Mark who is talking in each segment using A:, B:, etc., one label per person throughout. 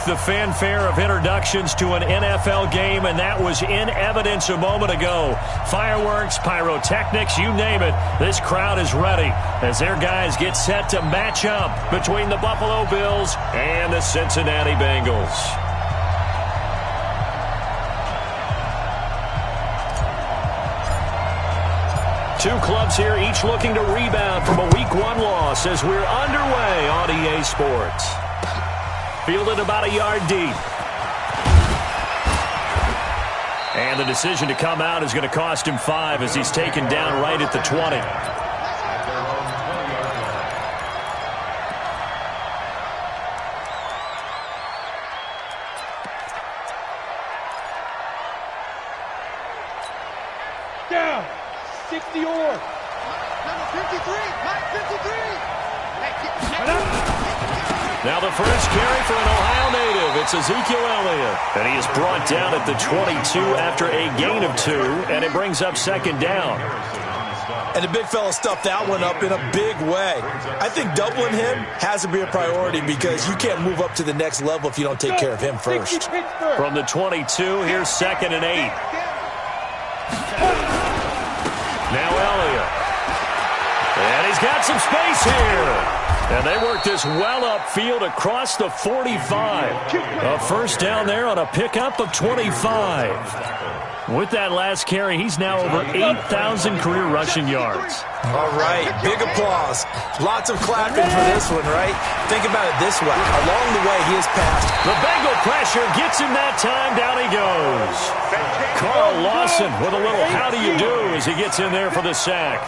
A: the fanfare of introductions to an NFL game, and that was in evidence a moment ago. Fireworks, pyrotechnics, you name it. This crowd is ready as their guys get set to match up between the Buffalo Bills and the Cincinnati Bengals. Two clubs here, each looking to rebound from a Week 1 loss as we're underway on EA Sports. Fielded about a yard deep. And the decision to come out is going to cost him 5 as he's taken down right at the 20.
B: Down. 60 or.
C: Number 53. Mike 53.
A: Now the first carry for an Ohio native. It's Ezekiel Elliott. And he is brought down at the 22 after a gain of 2, and it brings up second down.
D: And the big fella stuffed that one up in a big way. I think doubling him has to be a priority because you can't move up to the next level if you don't take care of him first.
A: From the 22, here's 2nd and 8. Now Elliott. And he's got some space here. And they work this well upfield across the 45. A first down there on a pickup of 25. With that last carry, he's now over 8,000 career rushing yards.
D: All right, big applause. Lots of clapping for this one, right? Think about it this way. Along the way, he has passed.
A: The Bengal pressure gets him that time. Down he goes. Carl Lawson with a little how do you do as he gets in there for the sack.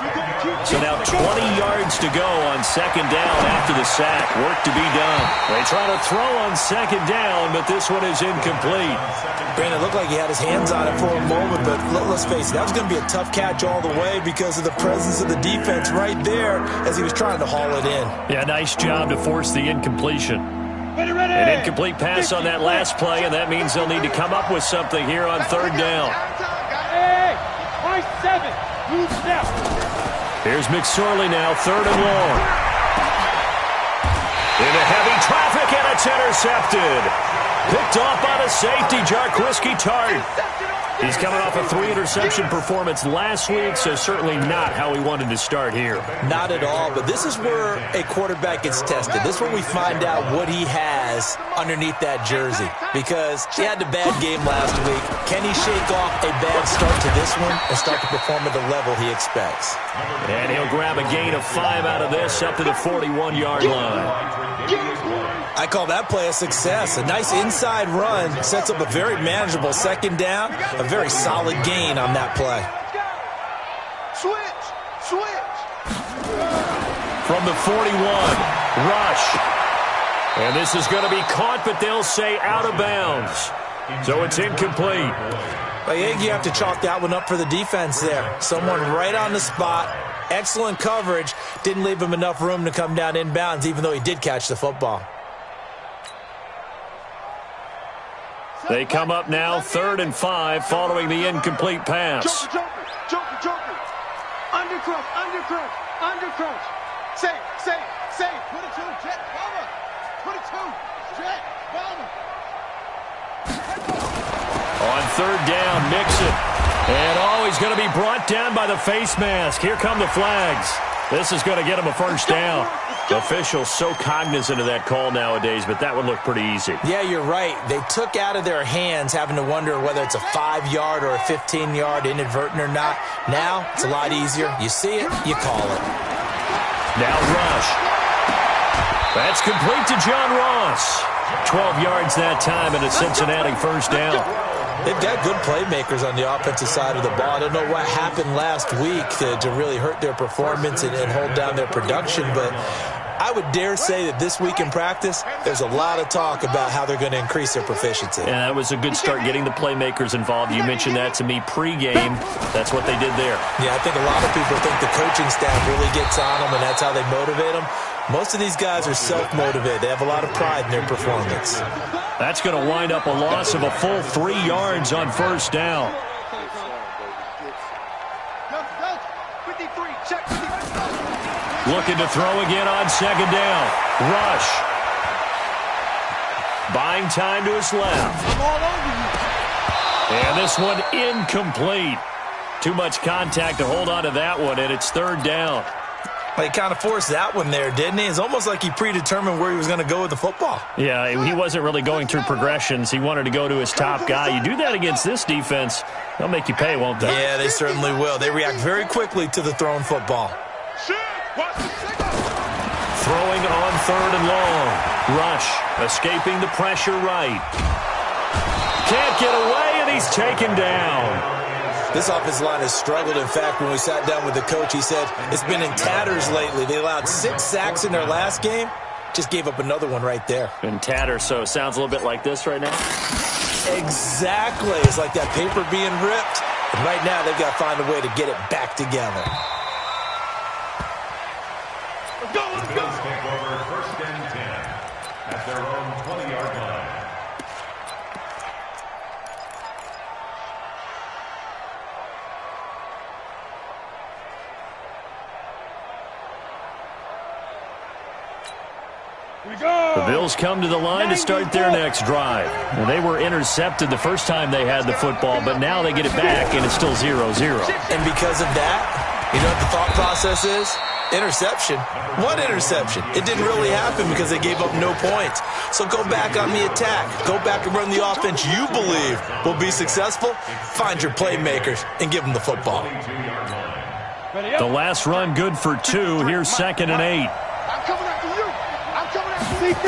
A: So now 20 yards to go on second down after the sack. Work to be done. They try to throw on second down, but this one is incomplete.
D: Brandon, it looked like he had his hands on it for a moment, but let's face it, that was going to be a tough catch all the way because of the presence of the defense right there as he was trying to haul it in.
A: Yeah, nice job to force the incompletion. An incomplete pass on that last play, and that means they'll need to come up with something here on third down.
B: Hey, my 7. Move now.
A: Here's McSorley now, 3rd and long. Into heavy traffic, and it's intercepted. Picked off by the safety, Jarquiski Tart. He's coming off a 3-interception performance last week, so certainly not how he wanted to start here.
D: Not at all, but this is where a quarterback gets tested. This is where we find out what he has underneath that jersey, because he had a bad game last week. Can he shake off a bad start to this one and start to perform at the level he expects?
A: And he'll grab a gain of 5 out of this up to the 41-yard line.
D: I call that play a success. A nice inside run sets up a very manageable second down, a very solid gain on that play.
C: Switch.
A: From the 41, rush. And this is going to be caught, but they'll say out of bounds. So it's incomplete.
D: I think you have to chalk that one up for the defense there. Someone right on the spot. Excellent coverage. Didn't leave him enough room to come down inbounds, even though he did catch the football.
A: They come up now 3rd and 5 following the incomplete pass.
C: Joker. Undercrouch. Safe. Put it to jet bomber.
A: On 3rd down, Mixon. And he's going to be brought down by the face mask. Here come the flags. This is going to get him a first down. Officials so cognizant of that call nowadays, but that would look pretty easy.
D: Yeah, you're right. They took out of their hands having to wonder whether it's a 5-yard or a 15-yard inadvertent or not. Now, it's a lot easier. You see it, you call it.
A: Now rush. That's complete to John Ross. 12 yards that time and a Cincinnati first down.
D: They've got good playmakers on the offensive side of the ball. I don't know what happened last week to really hurt their performance and hold down their production, but I would dare say that this week in practice, there's a lot of talk about how they're going to increase their proficiency.
A: And that was a good start getting the playmakers involved. You mentioned that to me pregame. That's what they did there.
D: Yeah, I think a lot of people think the coaching staff really gets on them, and that's how they motivate them. Most of these guys are self-motivated. They have a lot of pride in their performance.
A: That's going to wind up a loss of a full 3 yards on first down. Looking to throw again on second down. Rush. Buying time to his left.
C: I'm all over you.
A: And this one incomplete. Too much contact to hold on to that one, and it's third down.
D: Well, he kind of forced that one there, didn't he? It's almost like he predetermined where he was going to go with the football.
A: Yeah, he wasn't really going through progressions. He wanted to go to his top guy. You do that against this defense, they'll make you pay, won't they?
D: Yeah, they certainly will. They react very quickly to the thrown football.
A: Throwing on third and long. Rush, escaping the pressure right. Can't get away, and he's taken down.
D: This offensive line has struggled. In fact, when we sat down with the coach, he said it's been in tatters lately. They allowed 6 sacks in their last game. Just gave up another one right there.
A: In tatters, so it sounds a little bit like this right now?
D: Exactly. It's like that paper being ripped. And right now, they've got to find a way to get it back together.
C: Let's go, let's go.
E: Bills take over first and 10 at their own 20-yard line.
A: The Bills come to the line to start their next drive. Well, they were intercepted the first time they had the football, but now they get it back, and it's still 0-0.
D: And because of that, you know what the thought process is? Interception. What interception? It didn't really happen because they gave up no points. So go back on the attack. Go back and run the offense you believe will be successful. Find your playmakers and give them the football.
A: The last run good for 2. Here's 2nd and 8.
C: I'm coming after you. I'm coming after you.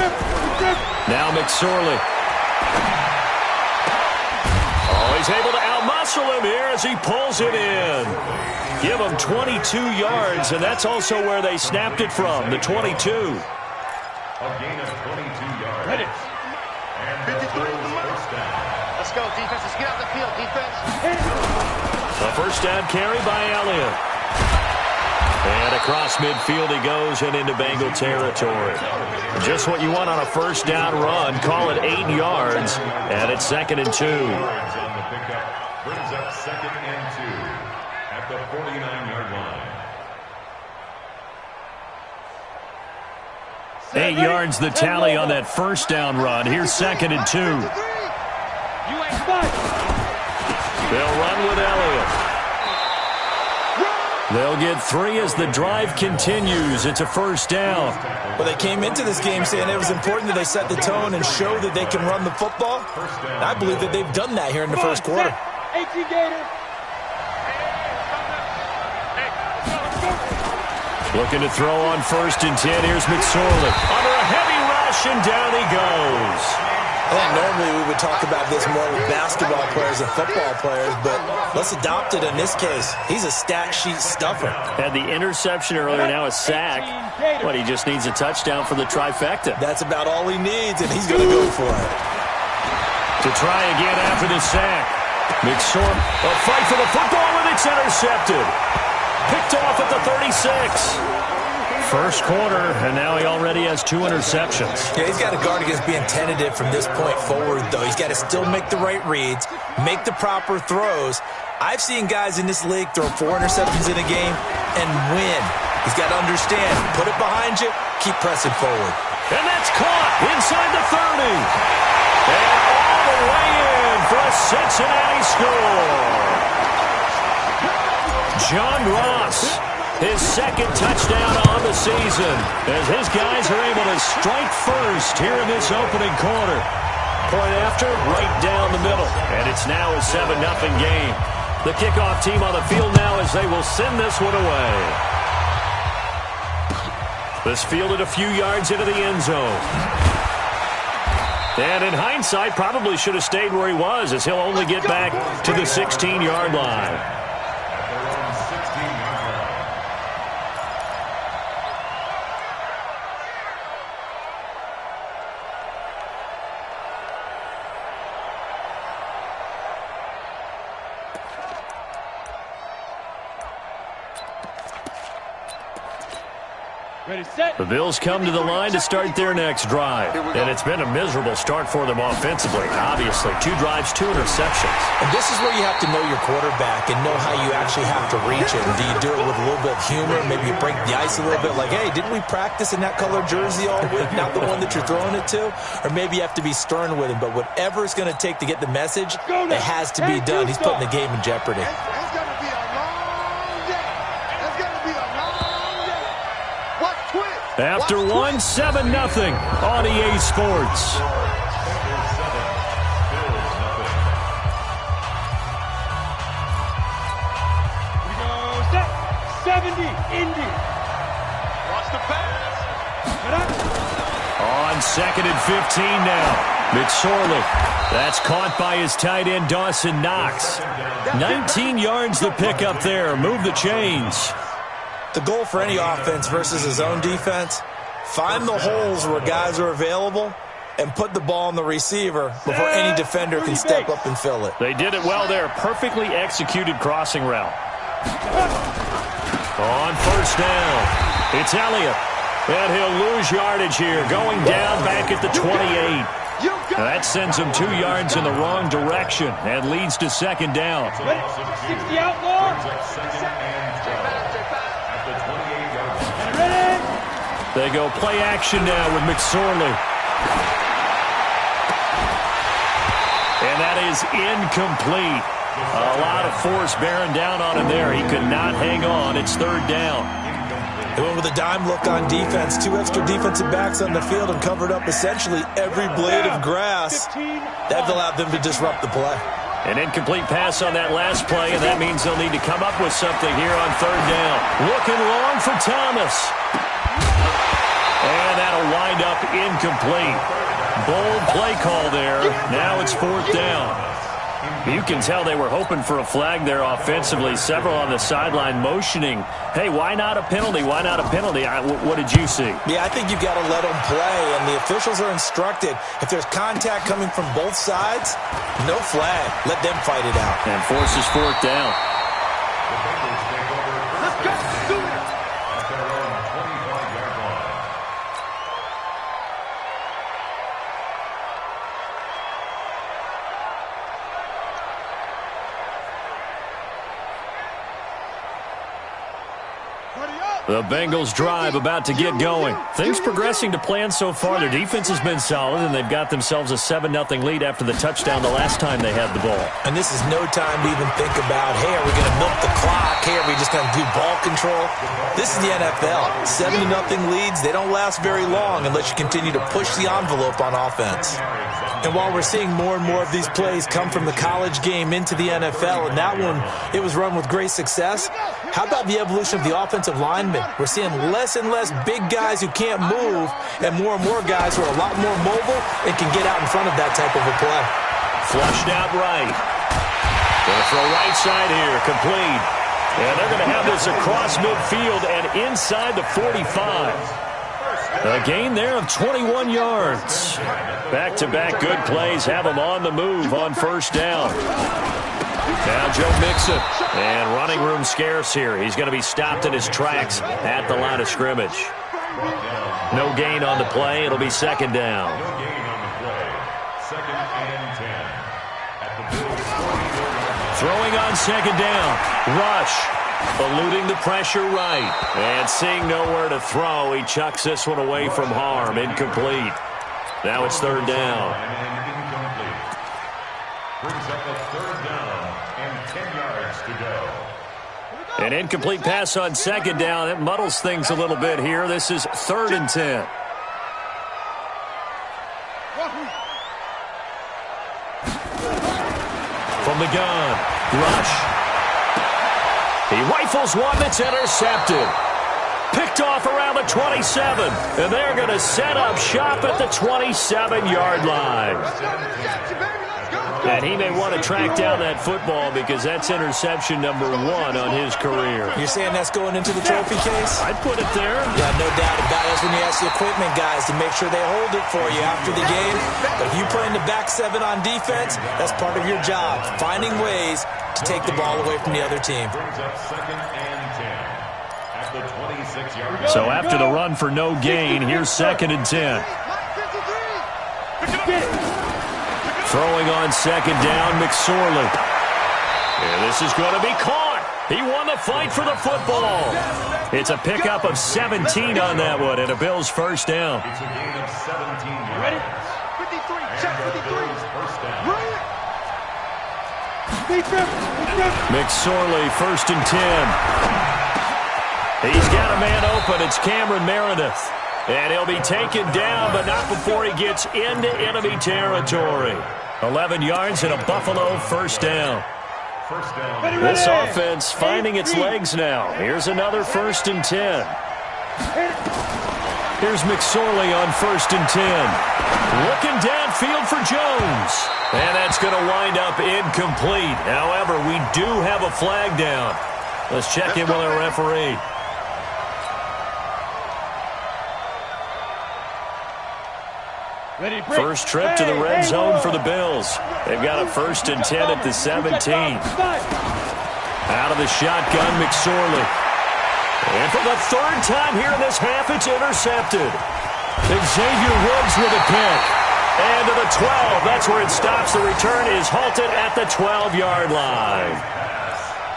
A: Now McSorley. Oh, he's able to outmuscle him here as he pulls it in. Give him 22 yards, and that's also where they snapped it from, the 22.
E: A gain of 22 yards.
C: Ready.
E: And the Bills first down.
F: Let's go, defense. Let's get out the field, defense.
A: A first down carry by Elliott. And across midfield he goes and into Bengal territory. Just what you want on a first down run. Call it 8 yards, and it's 2nd and 2.
E: Yards on the pickup brings up 2nd and 2 at the 49-yard line.
A: 8 yards the tally on that first down run. Here's 2nd and 2.
B: You ain't fine.
A: They'll run with Elliott. They'll get 3 as the drive continues. It's a first down.
D: Well, they came into this game saying it was important that they set the tone and show that they can run the football. And I believe that they've done that here in the first quarter.
B: 18 Gator.
A: Looking to throw on 1st and 10. Here's McSorley. Under a heavy rush, and down he goes.
D: I think normally we would talk about this more with basketball players and football players, but let's adopt it in this case. He's a stat sheet stuffer.
A: Had the interception earlier, now a sack. But he just needs a touchdown for the trifecta.
D: That's about all he needs, and he's going to go for it.
A: To try again after the sack. McSorley, a fight for the football, and it's intercepted. Picked off at the 36. First quarter, and now he already has 2 interceptions.
D: Yeah, he's got to guard against being tentative from this point forward, though. He's got to still make the right reads, make the proper throws. I've seen guys in this league throw 4 interceptions in a game and win. He's got to understand, put it behind you, keep pressing forward.
A: And that's caught inside the 30. And all the way in for a Cincinnati score. John Ross, his 2nd touchdown on the season, as his guys are able to strike first here in this opening quarter. Point after, right down the middle. And it's now a 7-0 game. The kickoff team on the field now as they will send this one away. This fielded a few yards into the end zone. And in hindsight, probably should have stayed where he was, as he'll only get back to the 16-yard line.
B: Ready, set.
A: The Bills come to the line to start their next drive. And it's been a miserable start for them offensively, obviously. 2 drives, 2 interceptions.
D: And this is where you have to know your quarterback and know how you actually have to reach him. Do you do it with a little bit of humor? Maybe you break the ice a little bit like, hey, didn't we practice in that color jersey all week, not the one that you're throwing it to? Or maybe you have to be stern with him. But whatever it's going to take to get the message, it has to be done. He's putting the game in jeopardy.
C: It's going to be a long day. It's going to be a long day. What twist?
A: After 1-7-0 on EA Sports.
B: We go set. 70, Indy.
C: Watch the pass.
A: On 2nd and 15 now. McSorley. That's caught by his tight end, Dawson Knox. 19 yards the pick up there. Move the chains.
D: The goal for any offense versus his own defense, find the holes where guys are available and put the ball on the receiver before any defender can step up and fill it.
A: They did it well there. Perfectly executed crossing route. On 1st down, it's Elliott. And he'll lose yardage here, going down back at the 28. That sends him 2 yards in the wrong direction and leads to 2nd down.
B: 60 outlaw.
A: They go play action now with McSorley. And that is incomplete. A lot of force bearing down on him there. He could not hang on. It's 3rd down.
D: They went with a dime look on defense. 2 extra defensive backs on the field and covered up essentially every blade of grass. That allowed them to disrupt the play.
A: An incomplete pass on that last play, and that means they'll need to come up with something here on 3rd down. Looking long for Thomas. And that'll wind up incomplete. Bold play call there. Now it's 4th down. You can tell they were hoping for a flag there offensively. Several on the sideline motioning, hey, why not a penalty? Why not a penalty? What did you see?
D: Yeah, I think you've got to let them play, and the officials are instructed, if there's contact coming from both sides, no flag. Let them fight it out.
A: And forces 4th down.
C: Let's go. Do it.
E: At their own 25-yard line.
A: The Bengals drive about to get going. Things progressing to plan so far. Their defense has been solid, and they've got themselves a 7-0 lead after the touchdown the last time they had the ball.
D: And this is no time to even think about, hey, are we going to milk the clock? Hey, are we just going to do ball control? This is the NFL. 7-0 leads, they don't last very long unless you continue to push the envelope on offense. And while we're seeing more and more of these plays come from the college game into the NFL, and that one, it was run with great success, how about the evolution of the offensive linemen? We're seeing less and less big guys who can't move and more guys who are a lot more mobile and can get out in front of that type of a play.
A: Flushed out right. Gonna throw right side here, complete. And they're going to have this across midfield and inside the 45. A gain there of 21 yards. Back-to-back good plays have them on the move on 1st down. Now Joe Mixon, and running room scarce here. He's going to be stopped in his tracks at the line of scrimmage. No gain on the play. It'll be 2nd down.
E: No gain on the play. 2nd and 10. At the Bills' 40-yard line.
A: Throwing on 2nd down. Rush. Eluding the pressure right. And seeing nowhere to throw, he chucks this one away from harm. Incomplete. Now it's 3rd down.
E: And incomplete. Brings up a 3rd down and 10 yards to go.
A: An incomplete pass on 2nd down. It muddles things a little bit here. This is 3rd and 10. From the gun, Rush. He rifles one that's intercepted. Picked off around the 27. And they're going to set up shop at the 27-yard line. And he may want to track down that football because that's interception number 1 on his career.
D: You're saying that's going into the trophy case?
A: I'd put it there.
D: Yeah, no doubt about it. That's when you ask the equipment guys to make sure they hold it for you after the game. But if you play in the back 7 on defense, that's part of your job, finding ways to take the ball away from the other team.
E: Brings up 2nd and 10. At at the 26-yard line.
A: So after the run for no gain, here's 2nd and 10. Throwing on 2nd down, McSorley. And this is going to be caught. He won the fight for the football. It's a pickup of 17 on that one, and a Bills first down.
E: It's a gain of 17 yards.
C: Ready? 53, check 53.
E: First down.
A: McSorley, 1st and 10. He's got a man open. It's Cameron Meredith. And he'll be taken down, but not before he gets into enemy territory. 11 yards and a Buffalo first down.
E: First down.
A: This offense finding its legs now. Here's another 1st and 10. Here's McSorley on 1st and 10. Looking downfield for Jones. And that's going to wind up incomplete. However, we do have a flag down. Let's check in with our referee. First trip to the red zone for the Bills. They've got a 1st and 10 at the 17. Out of the shotgun, McSorley. And for the 3rd time here in this half, it's intercepted. Xavier Woods with a pick. And to the 12. That's where it stops. The return is halted at the 12-yard line.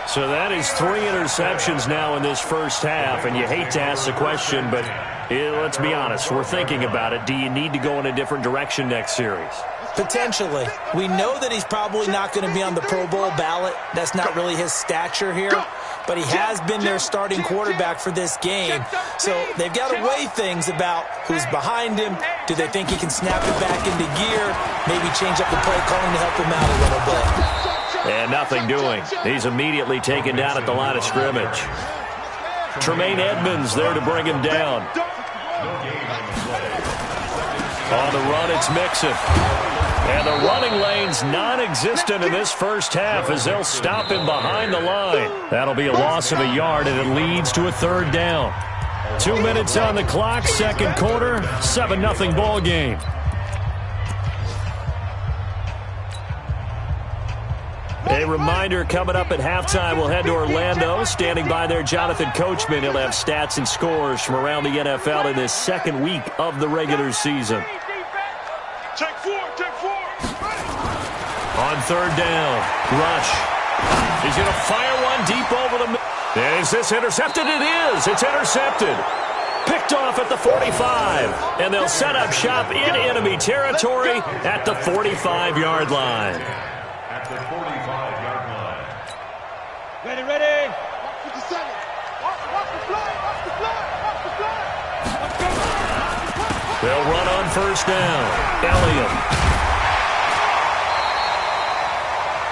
A: So that is 3 interceptions now in this first half. And you hate to ask the question, but let's be honest. We're thinking about it. Do you need to go in a different direction next series?
D: Potentially. We know that he's probably not going to be on the Pro Bowl ballot. That's not really his stature here. But he has been their starting quarterback for this game. So they've got to weigh things about who's behind him. Do they think he can snap it back into gear? Maybe change up the play calling to help him out a little bit.
A: And nothing doing. He's immediately taken down at the line of scrimmage. Tremaine Edmonds there to bring him down. On the run, it's Mixon. And the running lane's non-existent in this first half as they'll stop him behind the line. That'll be a loss of a yard, and it leads to a 3rd down. 2 minutes on the clock, 2nd quarter, 7-0 ball game. A reminder, coming up at halftime, we'll head to Orlando. Standing by there, Jonathan Coachman. He'll have stats and scores from around the NFL in this 2nd week of the regular season.
B: Check 4.
A: On 3rd down, Rush. He's going to fire one deep over the middle. And is this intercepted? It is. It's intercepted. Picked off at the 45. And they'll set up shop in enemy territory at the 45-yard line.
E: At the 45-yard line.
B: Ready.
C: Watch 57. Watch the fly.
A: They'll run on 1st down. Elliott.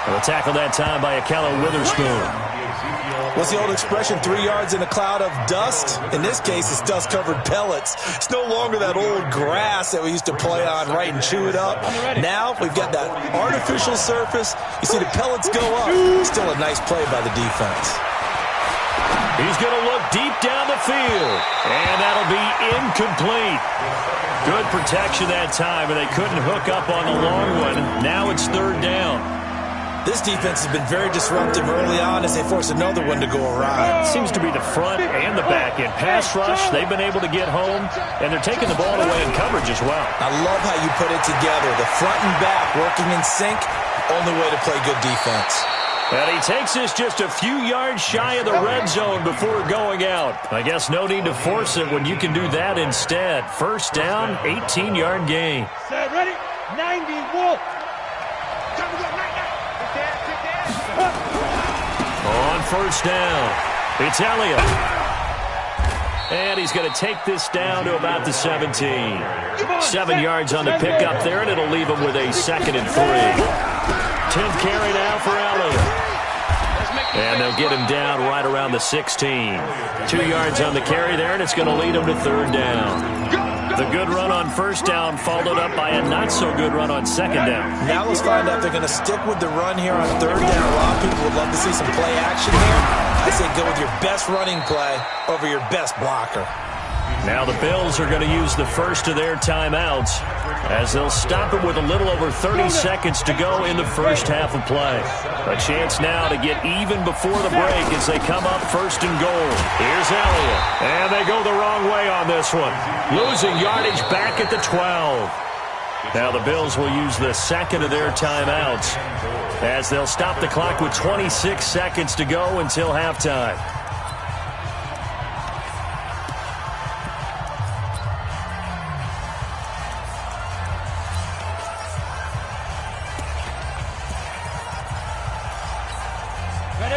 A: And a tackle that time by Akello Witherspoon.
D: What's the old expression, 3 yards in a cloud of dust? In this case, it's dust-covered pellets. It's no longer that old grass that we used to play on, right, and chew it up. Now we've got that artificial surface. You see the pellets go up. Still a nice play by the defense.
A: He's going to look deep down the field. And that'll be incomplete. Good protection that time, and they couldn't hook up on the long one. Now it's 3rd down.
D: This defense has been very disruptive early on as they force another one to go awry.
A: Seems to be the front and the back end. Pass rush, they've been able to get home, and they're taking the ball away in coverage as well.
D: I love how you put it together. The front and back working in sync, only way to play good defense.
A: And he takes this just a few yards shy of the red zone before going out. I guess no need to force it when you can do that instead. 1st down, 18-yard gain.
B: Set, ready, 90, Wolf.
A: On 1st down, it's Elliott. And he's going to take this down to about the 17. 7 yards on the pickup there, and it'll leave him with a 2nd and 3. 10th carry now for Elliott. And they'll get him down right around the 16. 2 yards on the carry there, and it's going to lead him to 3rd down. The good run on 1st down followed up by a not-so-good run on 2nd down.
D: Now let's find out if they're going to stick with the run here on 3rd down. A lot of people would love to see some play action here. I say go with your best running play over your best blocker.
A: Now the Bills are going to use the first of their timeouts as they'll stop it with a little over 30 seconds to go in the first half of play. A chance now to get even before the break as they come up first and goal. Here's Elliott. And they go the wrong way on this one. Losing yardage back at the 12. Now the Bills will use the second of their timeouts as they'll stop the clock with 26 seconds to go until halftime.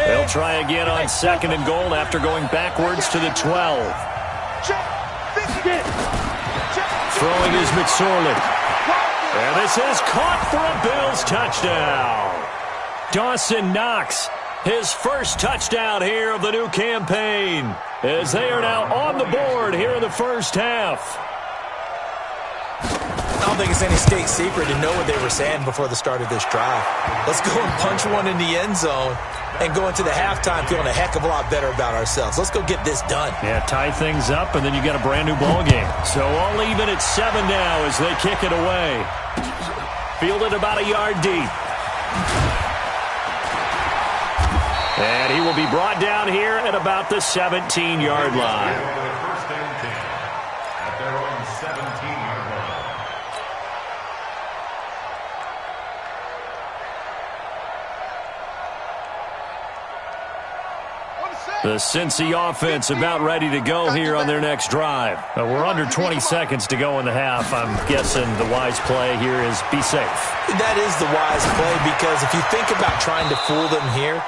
A: They'll try again on second and goal after going backwards to the 12. Throwing is McSorley. And this is caught for a Bills touchdown. Dawson Knox, his first touchdown here of the new campaign, as they are now on the board here in the first half.
D: I don't think it's any state secret to know what they were saying before the start of this drive. Let's go and punch one in the end zone and go into the halftime feeling a heck of a lot better about ourselves. Let's go get this done.
A: Yeah, tie things up, and then you got a brand-new ball game. So all even at 7 now as they kick it away. Fielded about a yard deep. And he will be brought down here at about the 17-yard line.
E: First and 10 at their own 17-yard line.
A: The Cincy offense about ready to go here on their next drive. We're under 20 seconds to go in the half. I'm guessing the wise play here is be safe.
D: That is the wise play, because if you think about trying to fool them here,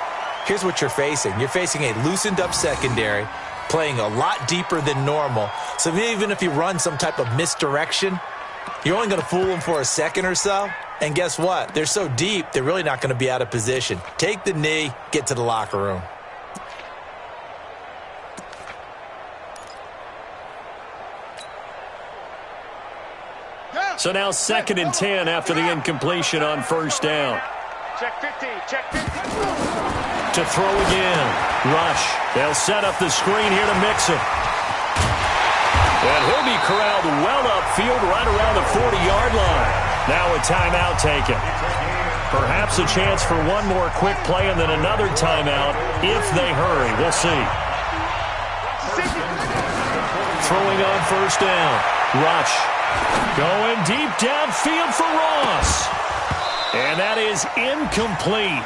D: here's what you're facing. You're facing a loosened up secondary, playing a lot deeper than normal. So even if you run some type of misdirection, you're only going to fool them for a second or so. And guess what? They're so deep, they're really not going to be out of position. Take the knee, get to the locker room.
A: So now 2nd and 10 after the incompletion on first down.
F: Check 50, check 50.
A: To throw again. Rush. They'll set up the screen here to mix him. And he'll be corralled well upfield right around the 40-yard line. Now a timeout taken. Perhaps a chance for one more quick play and then another timeout if they hurry. We'll see. Throwing on first down. Rush. Going deep downfield for Ross. And that is incomplete.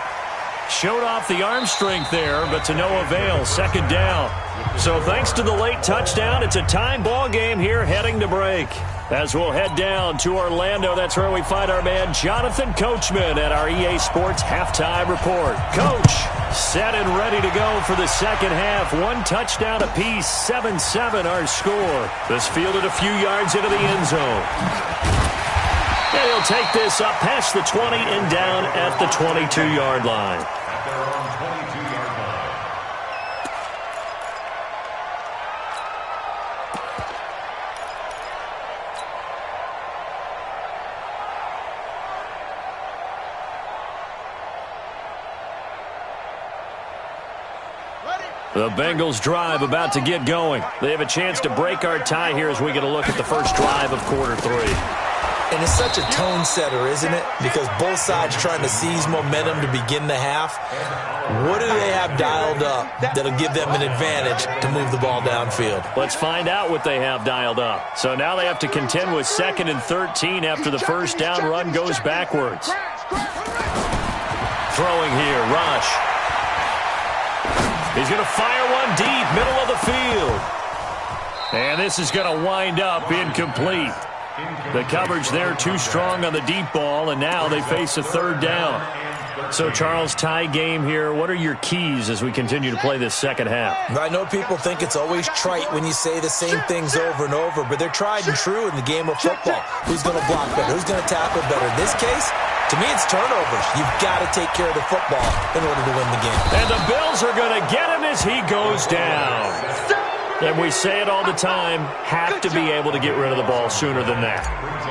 A: Showed off the arm strength there, but to no avail. Second down. So thanks to the late touchdown, it's a time ball game here heading to break. As we'll head down to Orlando, that's where we find our man Jonathan Coachman at our EA Sports Halftime Report. Coach, set and ready to go for the second half. One touchdown apiece, 7-7 our score. This fielded a few yards into the end zone. And he'll take this up past the 20 and down at the 22-yard line.
E: At their own 22-yard line.
A: The Bengals drive about to get going. They have a chance to break our tie here as we get a look at the first drive of quarter 3.
D: And it's such a tone setter, isn't it? Because both sides trying to seize momentum to begin the half. What do they have dialed up that'll give them an advantage to move the ball downfield?
A: Let's find out what they have dialed up. So now they have to contend with 2nd and 13 after the first down run goes backwards. Throwing here, Rush. He's going to fire one deep, middle of the field. And this is going to wind up incomplete. The coverage there too strong on the deep ball, and now they face a third down. So, Charles, tie game here. What are your keys as we continue to play this second half?
D: I know people think it's always trite when you say the same things over and over, but they're tried and true in the game of football. Who's going to block better? Who's going to tackle better? In this case, to me, it's turnovers. You've got to take care of the football in order to win the game.
A: And the Bills are going to get him as he goes down. And we say it all the time, have to be able to get rid of the ball sooner than that.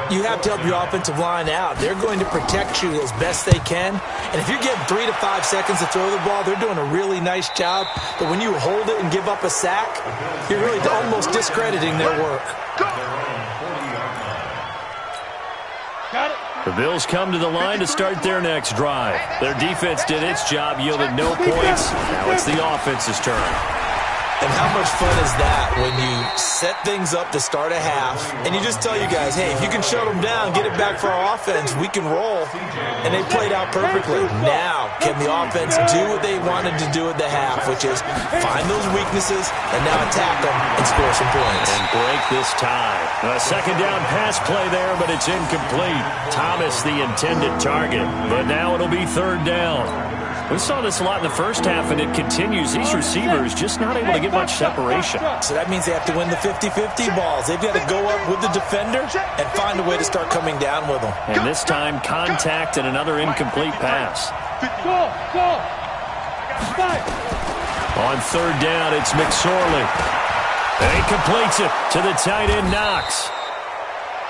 D: You have to help your offensive line out. They're going to protect you as best they can. And if you're getting 3 to 5 seconds to throw the ball, they're doing a really nice job. But when you hold it and give up a sack, you're really almost discrediting their work.
A: The Bills come to the line to start their next drive. Their defense did its job, yielded no points. Now it's the offense's turn.
D: And how much fun is that when you set things up to start a half and you just tell you guys, hey, if you can shut them down, get it back for our offense, we can roll. And they played out perfectly. Now, can the offense do what they wanted to do at the half, which is find those weaknesses and now attack them and score some points.
A: And break this tie. A second down pass play there, but it's incomplete. Thomas the intended target, but now it'll be third down. We saw this a lot in the first half, and it continues. These receivers just not able to get much separation.
D: So that means they have to win the 50-50 balls. They've got to go up with the defender and find a way to start coming down with them.
A: And this time, contact and another incomplete pass. On third down, it's McSorley. And he completes it to the tight end, Knox.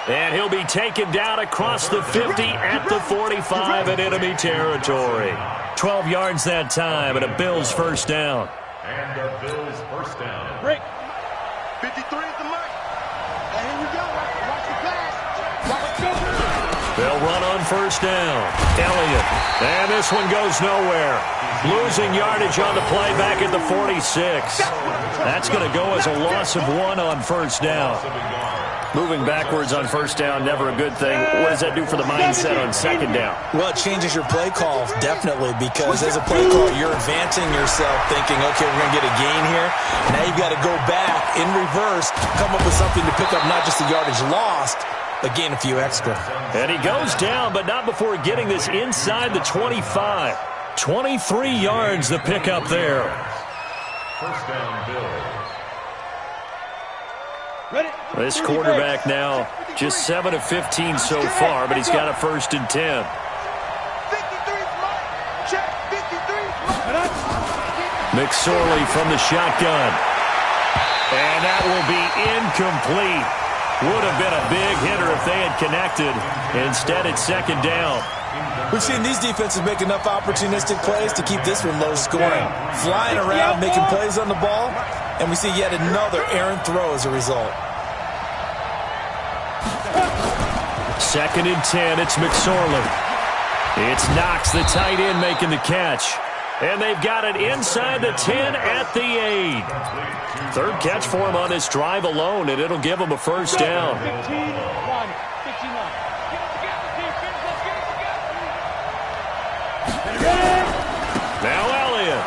A: And he'll be taken down across the 50 at the 45 in enemy territory. 12 yards that time, and a Bills first down.
E: And a Bills first down.
B: Break.
C: 53 is the mark. And here we go. Watch the pass. Watch the go.
A: They'll run on first down. Elliott. And this one goes nowhere. Losing yardage on the play back at the 46. That's going to go as a loss of 1 on first down. Moving backwards on first down, never a good thing. What does that do for the mindset on second down?
D: Well, it changes your play call, definitely, because as a play caller, you're advancing yourself thinking, okay, we're going to get a gain here. Now you've got to go back in reverse, come up with something to pick up not just the yardage lost, but gain a few extra.
A: And he goes down, but not before getting this inside the 25. 23 yards the pickup there.
E: First down, Bills.
A: This quarterback now just 7 of 15 so far, but he's got a 1st and 10.
C: 53 mark. Check 53 mark.
A: McSorley from the shotgun. And that will be incomplete. Would have been a big hitter if they had connected. Instead, it's second down.
D: We've seen these defenses make enough opportunistic plays to keep this one low scoring. Flying around, making plays on the ball, and we see yet another errant throw as a result.
A: Second and 10, it's McSorley. It's Knox, the tight end, making the catch. And they've got it inside the 10 at the 8. Third catch for him on this drive alone, and it'll give him a first down.
B: 15-1, 59.
A: Now Elliott.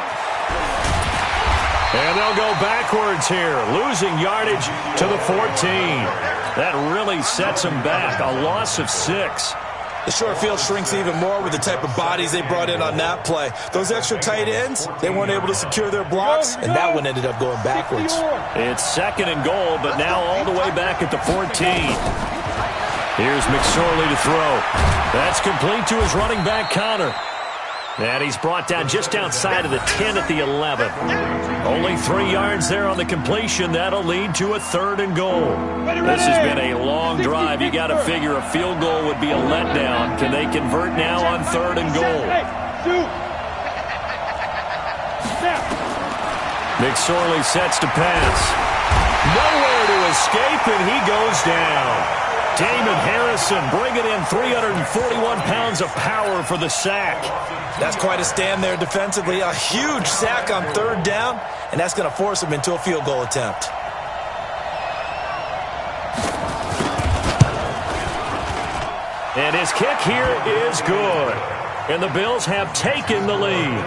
A: And they'll go backwards here, losing yardage to the 14. That really sets them back, a loss of 6.
D: The short field shrinks even more with the type of bodies they brought in on that play. Those extra tight ends, they weren't able to secure their blocks, and that one ended up going backwards.
A: It's second and goal, but now all the way back at the 14. Here's McSorley to throw. That's complete to his running back, Connor. And he's brought down just outside of the 10 at the 11. Only 3 yards there on the completion. That'll lead to a 3rd and goal. This has been a long drive. You got to figure a field goal would be a letdown. Can they convert now on 3rd and goal? McSorley sets to pass. Nowhere to escape, and he goes down. Damon Harrison bringing in 341 pounds of power for the sack.
D: That's quite a stand there defensively. A huge sack on 3rd down, and that's going to force him into a field goal attempt.
A: And his kick here is good. And the Bills have taken the lead.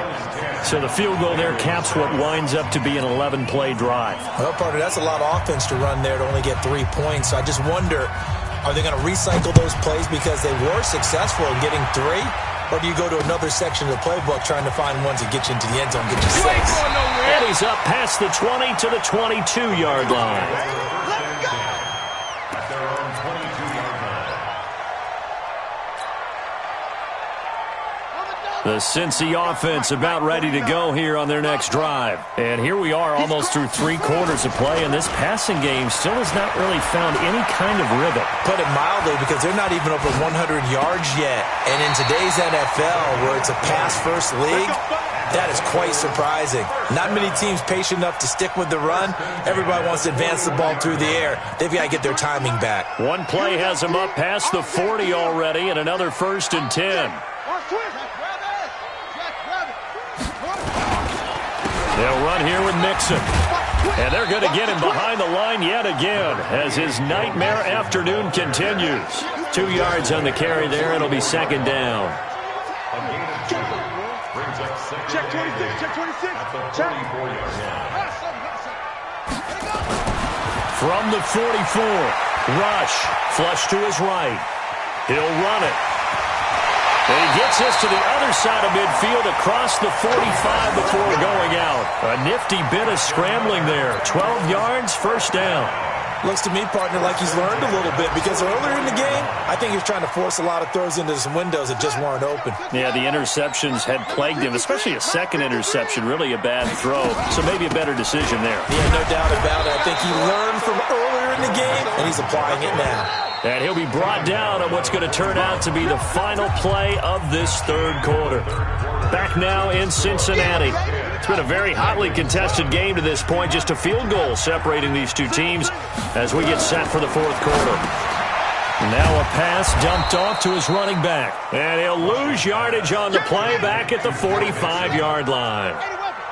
A: So the field goal there caps what winds up to be an 11-play drive.
D: Well, partner, that's a lot of offense to run there to only get 3 points. So I just wonder, are they going to recycle those plays because they were successful in getting 3? Or do you go to another section of the playbook trying to find ones that get you into the end zone, get you 6?
A: And he's up past the 20 to the 22-yard line.
E: At their own 22-yard line.
A: The Cincy offense about ready to go here on their next drive. And here we are almost through 3 quarters of play, and this passing game still has not really found any kind of rhythm.
D: Put it mildly, because they're not even over 100 yards yet. And in today's NFL, where it's a pass-first league, that is quite surprising. Not many teams patient enough to stick with the run. Everybody wants to advance the ball through the air. They've got to get their timing back.
A: One play has them up past the 40 already, and another 1st and 10. They'll run here with Mixon. And they're going to get him behind the line yet again as his nightmare afternoon continues. 2 yards on the carry there. It'll be 2nd down.
C: Check 26, check 26. Check.
A: From the 44, Rush, flush to his right. He'll run it. And he gets this to the other side of midfield across the 45 before going out. A nifty bit of scrambling there. 12 yards, 1st down.
D: Looks to me, partner, like he's learned a little bit, because earlier in the game, I think he was trying to force a lot of throws into some windows that just weren't open.
A: Yeah, the interceptions had plagued him, especially a second interception, really a bad throw. So maybe a better decision there.
D: Yeah, no doubt about it. I think he learned from earlier in the game, and he's applying it now.
A: And he'll be brought down on what's going to turn out to be the final play of this 3rd quarter. Back now in Cincinnati. It's been a very hotly contested game to this point. Just a field goal separating these two teams as we get set for the 4th quarter. Now a pass dumped off to his running back. And he'll lose yardage on the play back at the 45-yard line.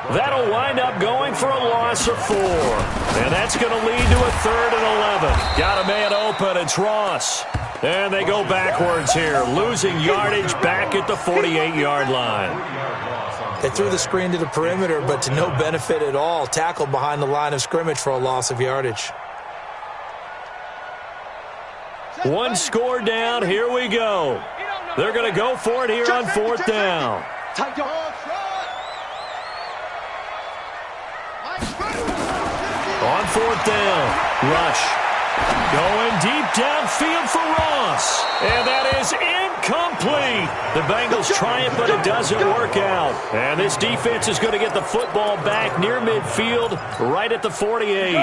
A: That'll wind up going for a loss of 4. And that's going to lead to a 3rd and 11. Got a man open. It's Ross. And they go backwards here, losing yardage back at the 48-yard line.
D: They threw the screen to the perimeter, but to no benefit at all. Tackled behind the line of scrimmage for a loss of yardage.
A: One score down. Here we go. They're going to go for it here on 4th down. On 4th down, Rush. Going deep downfield for Ross. And that is incomplete. The Bengals try it, but it doesn't work out. And this defense is going to get the football back near midfield, right at the 48.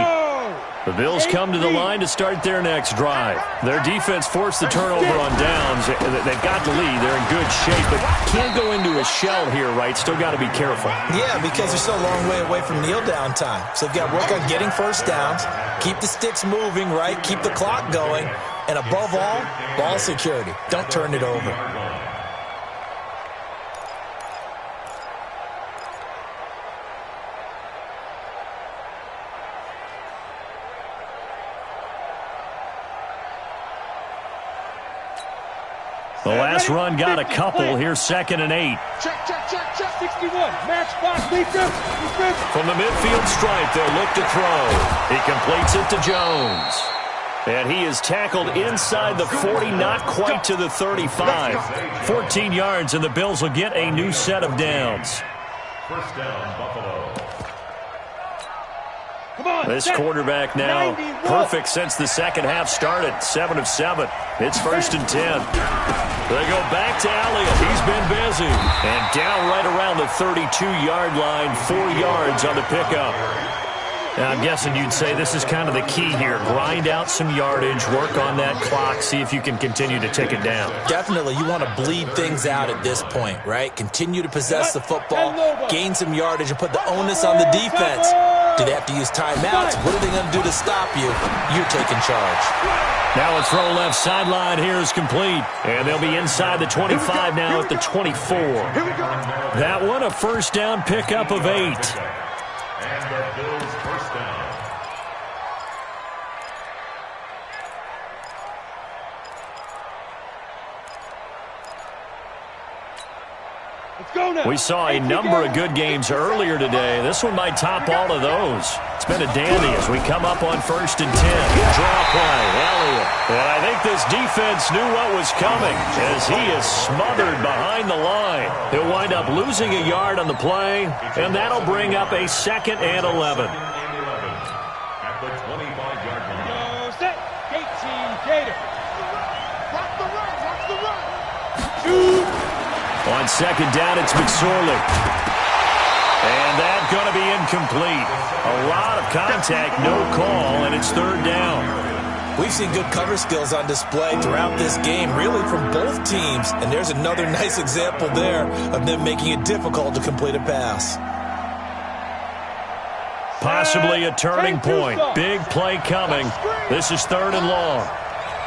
A: The Bills come to the line to start their next drive. Their defense forced the turnover on downs. They've got the lead. They're in good shape, but can't go into a shell here, right? Still got to be careful.
D: Yeah, because they're still a long way away from kneel down time. So they've got to work on getting 1st downs, keep the sticks moving, right? Keep the clock going, and above all, ball security. Don't turn it over.
A: The last run got a couple. Here's 2nd and 8.
C: Check, check, check, check.
B: 61. Match box, defense.
A: From the midfield stripe, they'll look to throw. He completes it to Jones. And he is tackled inside the 40, not quite to the 35. 14 yards, and the Bills will get a new set of downs.
E: 1st down, Buffalo.
A: This quarterback now perfect since the 2nd half started. 7 of 7. It's 1st and 10. They go back to Elliott. He's been busy. And down right around the 32-yard line. 4 yards on the pickup. Now, I'm guessing you'd say this is kind of the key here. Grind out some yardage, work on that clock, see if you can continue to tick it down.
D: Definitely. You want to bleed things out at this point, right? Continue to possess the football, gain some yardage, and put the onus on the defense. Do they have to use timeouts? What are they going to do to stop you? You're taking charge.
A: Now a throw left sideline here is complete. And they'll be inside the 25 now at the 24. That one a 1st down pickup of 8.
E: And the Bills' 1st down.
A: We saw a number of good games earlier today. This one might top all of those. It's been a dandy as we come up on 1st and 10. Draw play, Elliott. And I think this defense knew what was coming as he is smothered behind the line. He'll wind up losing a yard on the play, and that'll bring up a 2nd and 11.
E: At the 25-yard line.
B: No, set. 18, Gator.
C: Watch the run, watch the run.
B: Shoot.
A: On second down, it's McSorley. And that's going to be incomplete. A lot of contact, no call, and it's third down.
D: We've seen good cover skills on display throughout this game, really from both teams. And there's another nice example there of them making it difficult to complete a pass.
A: Possibly a turning point. Big play coming. This is third and long.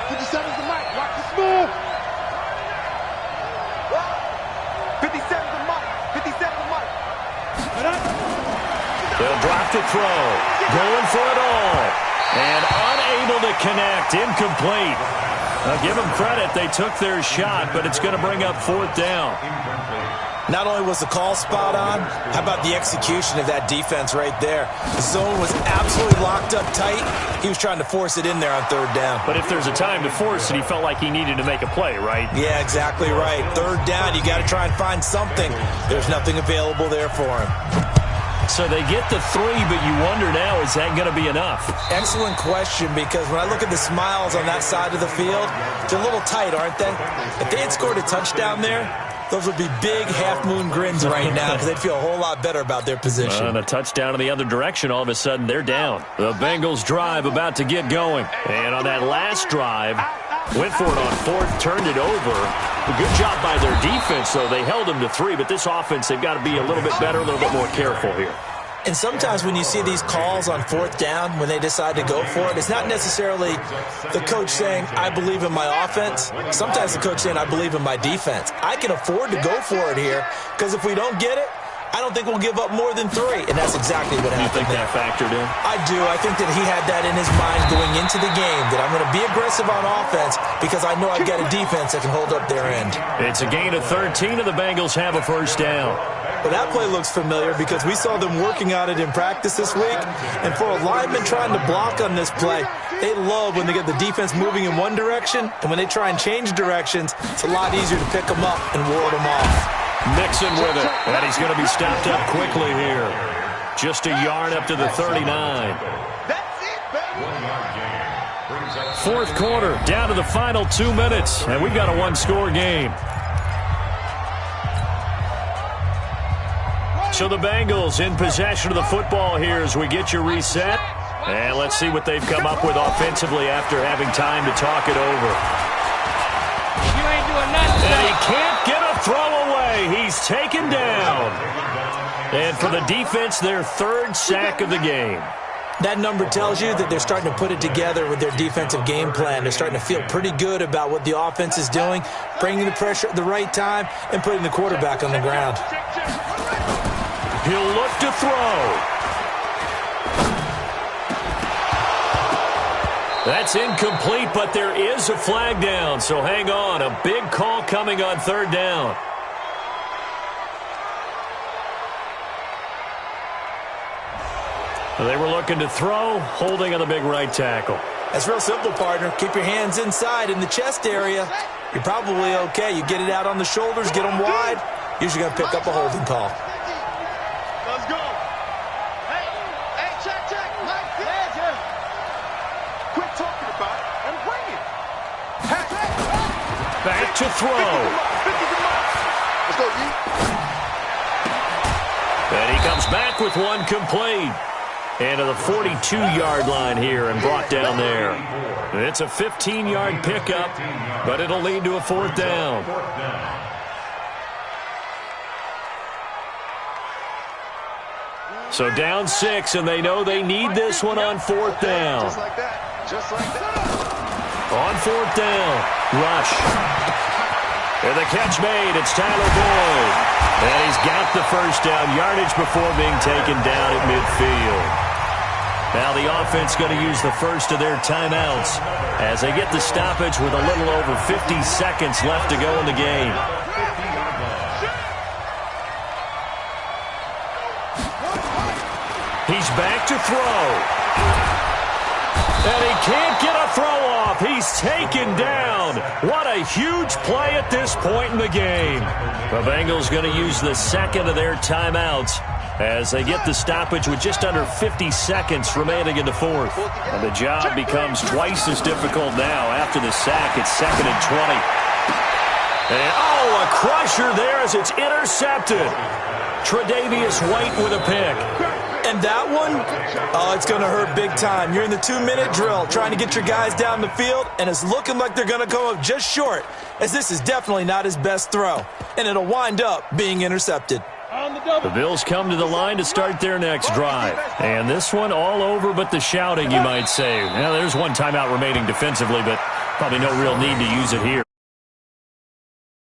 C: 57's the mic. Watch the smooth. 57's the mic. 57's the mic.
A: They'll drop the throw. Going for it all. And unable to connect. Incomplete. Now give them credit. They took their shot, but it's going to bring up fourth down.
D: Not only was the call spot on, how about the execution of that defense right there? The zone was absolutely locked up tight. He was trying to force it in there on third down.
A: But if there's a time to force it, he felt like he needed to make a play, right?
D: Yeah, exactly right. Third down, you got to try and find something. There's nothing available there for him.
A: So they get the 3, but you wonder now, is that going to be enough?
D: Excellent question, because when I look at the smiles on that side of the field, they're a little tight, aren't they? If they had scored a touchdown there, those would be big half-moon grins right now because they'd feel a whole lot better about their position.
A: And a touchdown in the other direction, all of a sudden they're down. The Bengals drive about to get going. And on that last drive, went for it on fourth, turned it over. A good job by their defense, though. They held them to 3, but this offense, they've got to be a little bit better, a little bit more careful here.
D: And sometimes when you see these calls on fourth down, when they decide to go for it, it's not necessarily the coach saying, I believe in my offense. Sometimes the coach saying, I believe in my defense. I can afford to go for it here because if we don't get it, I don't think we'll give up more than 3. And that's exactly what happened.
A: You think that factored in?
D: I do. I think that he had that in his mind going into the game, that I'm going to be aggressive on offense because I know I've got a defense that can hold up their end.
A: It's a gain of 13, and the Bengals have a first down.
D: Well, that play looks familiar because we saw them working on it in practice this week. And for a lineman trying to block on this play, they love when they get the defense moving in one direction. And when they try and change directions, it's a lot easier to pick them up and ward them off.
A: Mixon with it, and he's going to be stopped up quickly here. Just a yard up to the 39.
C: That's it, baby.
A: Fourth quarter, down to the final 2 minutes, and we've got a one-score game. So the Bengals in possession of the football here as we get you reset. And let's see what they've come up with offensively after having time to talk it over.
B: You ain't doing nothing.
A: And he can't get a throw away. He's taken down. And for the defense, their third sack of the game.
D: That number tells you that they're starting to put it together with their defensive game plan. They're starting to feel pretty good about what the offense is doing, bringing the pressure at the right time, and putting the quarterback on the ground.
A: He'll look to throw. That's incomplete, but there is a flag down, so hang on. A big call coming on third down. They were looking to throw, holding on the big right tackle.
D: That's real simple, partner. Keep your hands inside in the chest area. You're probably okay. You get it out on the shoulders, get them wide. Usually going to pick up a holding call.
C: Let's go. Hey, check. Mike, quit talking about it and bring it.
A: Back to throw.
C: Let's go, D.
A: And he comes back with one complete. And to the 42-yard line here and brought down there. It's a 15-yard pickup, but it'll lead to a fourth down. So down 6, and they know they need this one on fourth down.
C: Just like that. Just like that.
A: On fourth down, rush. And the catch made, it's Tyler Boyd. And he's got the first down, yardage before being taken down at midfield. Now the offense going to use the first of their timeouts as they get the stoppage with a little over 50 seconds left to go in the game. He's back to throw. And he can't get a throw off. He's taken down. What a huge play at this point in the game. The Bengals going to use the second of their timeouts as they get the stoppage with just under 50 seconds remaining in the fourth. And the job becomes twice as difficult now after the sack. It's 2nd and 20. And, oh, a crusher there as it's intercepted. Tre'Davious White with a pick.
D: And that one, oh, it's going to hurt big time. You're in the 2-minute drill trying to get your guys down the field, and it's looking like they're going to come up just short, as this is definitely not his best throw, and it'll wind up being intercepted.
A: The Bills come to the line to start their next drive. And this one all over but the shouting, you might say. Now, there's one timeout remaining defensively, but probably no real need to use it here.